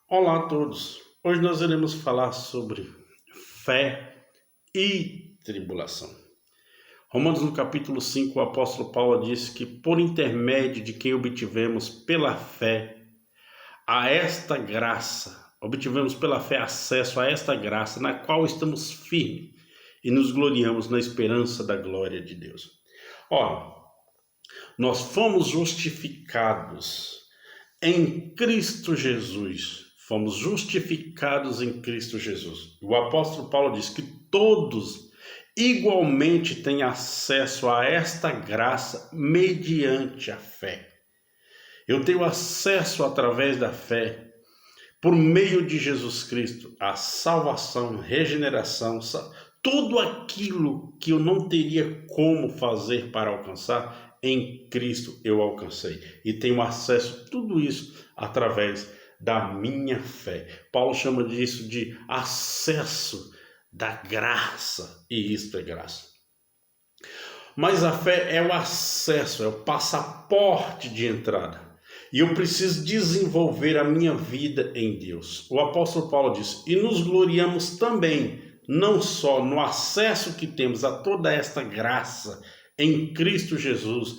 Olá a todos! Hoje nós iremos falar sobre fé e tribulação. Romanos no capítulo 5, o apóstolo Paulo disse que por intermédio de quem obtivemos pela fé obtivemos pela fé acesso a esta graça na qual estamos firmes e nos gloriamos na esperança da glória de Deus. Ora, nós fomos justificados em Cristo Jesus. Fomos justificados em Cristo Jesus. O apóstolo Paulo diz que todos igualmente têm acesso a esta graça mediante a fé. Eu tenho acesso através da fé, por meio de Jesus Cristo, a salvação, regeneração, tudo aquilo que eu não teria como fazer para alcançar, em Cristo eu alcancei. E tenho acesso a tudo isso através da minha fé. Paulo chama disso de acesso da graça, e isto é graça. Mas a fé é o acesso, é o passaporte de entrada. E eu preciso desenvolver a minha vida em Deus. O apóstolo Paulo diz: e nos gloriamos também, não só no acesso que temos a toda esta graça em Cristo Jesus,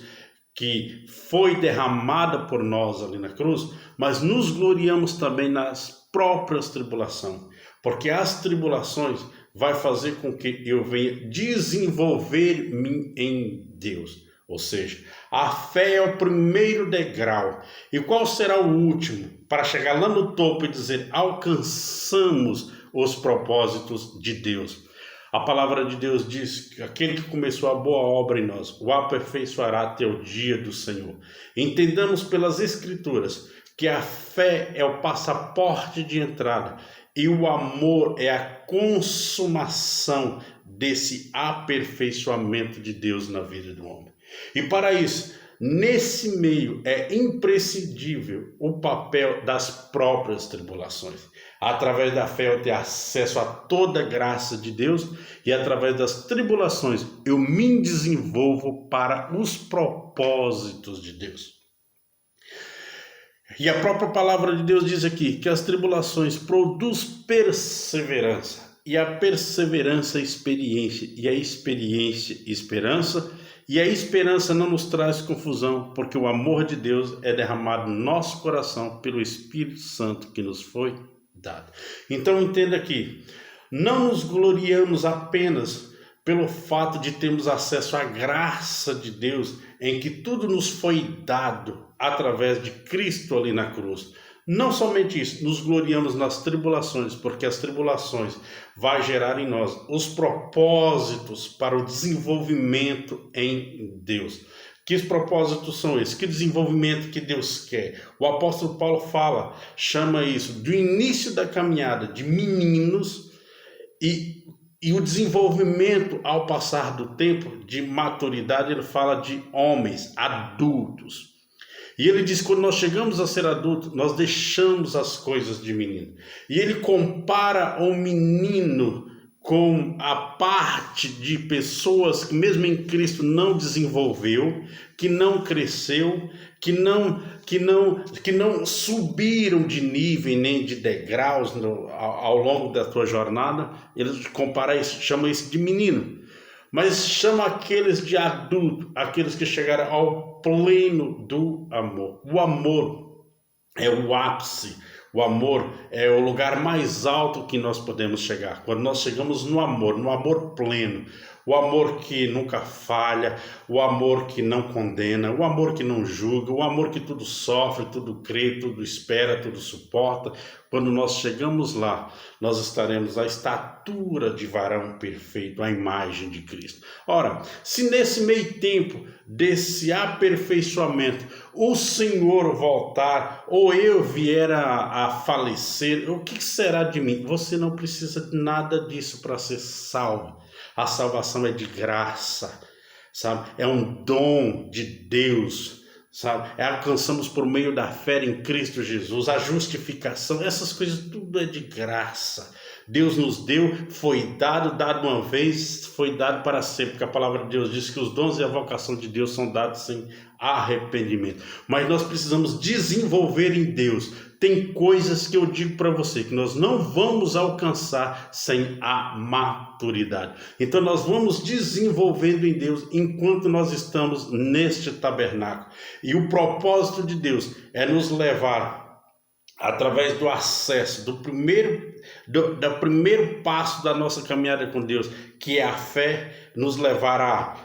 que foi derramada por nós ali na cruz, mas nos gloriamos também nas próprias tribulações, porque as tribulações vai fazer com que eu venha desenvolver-me em Deus. Ou seja, a fé é o primeiro degrau. E qual será o último? Para chegar lá no topo e dizer: alcançamos os propósitos de Deus. A palavra de Deus diz que aquele que começou a boa obra em nós o aperfeiçoará até o dia do Senhor. Entendamos pelas Escrituras que a fé é o passaporte de entrada e o amor é a consumação desse aperfeiçoamento de Deus na vida do homem. E para isso, nesse meio é imprescindível o papel das próprias tribulações. Através da fé eu tenho acesso a toda a graça de Deus e através das tribulações eu me desenvolvo para os propósitos de Deus. E a própria palavra de Deus diz aqui que as tribulações produzem perseverança, e a perseverança experiência, e a experiência esperança, e a esperança não nos traz confusão, porque o amor de Deus é derramado no nosso coração pelo Espírito Santo que nos foi dado. Então entenda aqui, não nos gloriamos apenas pelo fato de termos acesso à graça de Deus, em que tudo nos foi dado através de Cristo ali na cruz. Não somente isso, nos gloriamos nas tribulações, porque as tribulações vão gerar em nós os propósitos para o desenvolvimento em Deus. Que propósitos são esses? Que desenvolvimento que Deus quer? O apóstolo Paulo chama isso do início da caminhada de meninos e o desenvolvimento ao passar do tempo de maturidade, ele fala de homens, adultos. E ele diz que quando nós chegamos a ser adultos, nós deixamos as coisas de menino. E ele compara o menino com a parte de pessoas que mesmo em Cristo não desenvolveu, que não cresceu, que não subiram de nível nem de degraus ao longo da sua jornada. Ele compara isso, chama isso de menino. Mas chama aqueles de adulto, aqueles que chegaram ao pleno do amor. O amor é o ápice, o amor é o lugar mais alto que nós podemos chegar. Quando nós chegamos no amor pleno, o amor que nunca falha, o amor que não condena, o amor que não julga, o amor que tudo sofre, tudo crê, tudo espera, tudo suporta. Quando nós chegamos lá, nós estaremos à estatura de varão perfeito, à imagem de Cristo. Ora, se nesse meio tempo desse aperfeiçoamento o Senhor voltar ou eu vier a falecer, o que será de mim? Você não precisa de nada disso para ser salvo. A salvação é de graça, sabe? É um dom de Deus, sabe? Alcançamos por meio da fé em Cristo Jesus, a justificação, essas coisas tudo é de graça. Deus nos deu, foi dado uma vez, foi dado para sempre, porque a palavra de Deus diz que os dons e a vocação de Deus são dados sem arrependimento. Mas nós precisamos desenvolver em Deus Tem coisas que eu digo para você que nós não vamos alcançar sem a maturidade. Então nós vamos desenvolvendo em Deus enquanto nós estamos neste tabernáculo. E o propósito de Deus é nos levar através do acesso, do primeiro passo da nossa caminhada com Deus, que é a fé, nos levar à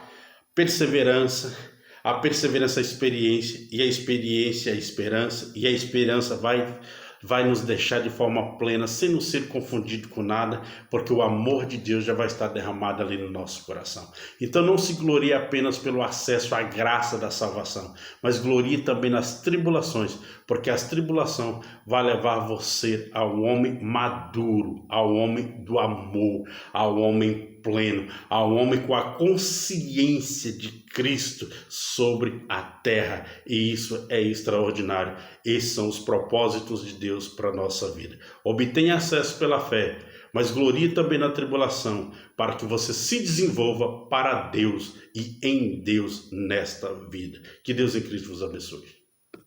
perseverança, a perseverança, a experiência, e a experiência, a esperança, e a esperança vai nos deixar de forma plena, sem nos ser confundido com nada, porque o amor de Deus já vai estar derramado ali no nosso coração. Então não se glorie apenas pelo acesso à graça da salvação, mas glorie também nas tribulações, porque as tribulações vai levar você ao homem maduro, ao homem do amor, ao homem pleno, ao homem com a consciência de Cristo sobre a terra. E isso é extraordinário. Esses são os propósitos de Deus para a nossa vida. Obtenha acesso pela fé, mas glorie também na tribulação, para que você se desenvolva para Deus e em Deus nesta vida. Que Deus em Cristo vos abençoe.